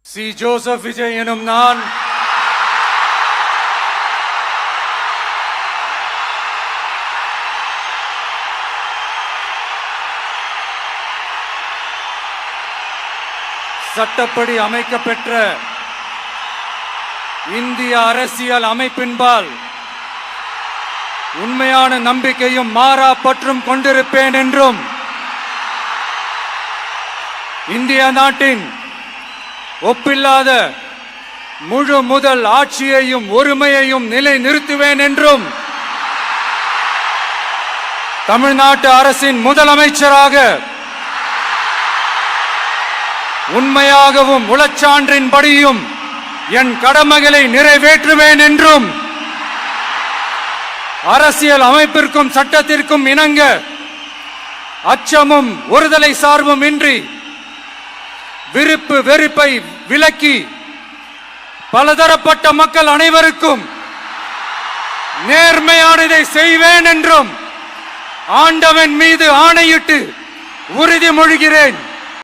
C. Joseph Vijay எனும் நான் சட்டப்படி அமைக்கப்பெற்ற இந்திய அரசியல் அமைப்பின்பால் உண்மையான நம்பிக்கையும் மாறா பற்றும் கொண்டிருப்பேன் என்றும் இந்திய நாட்டின் ஒப்பில்லாத முழு முதல் ஆட்சியையும் ஒருமையையும் நிலை நிறுத்துவேன் என்றும் தமிழ்நாட்டு அரசின் முதலமைச்சராக உண்மையாகவும் உளச்சான்றின்படியும் என் கடமைகளை நிறைவேற்றுவேன் என்றும் அரசியல் அமைப்பிற்கும் சட்டத்திற்கும் இணங்க அச்சமும் ஒருதலை சார்பும் இன்றி விருப்பு வெறுப்பை விலக்கி பலதரப்பட்ட மக்கள் அனைவருக்கும் நேர்மையானதை செய்வேன் என்றும் ஆண்டவன் மீது ஆணையிட்டு உறுதிமொழிகிறேன்.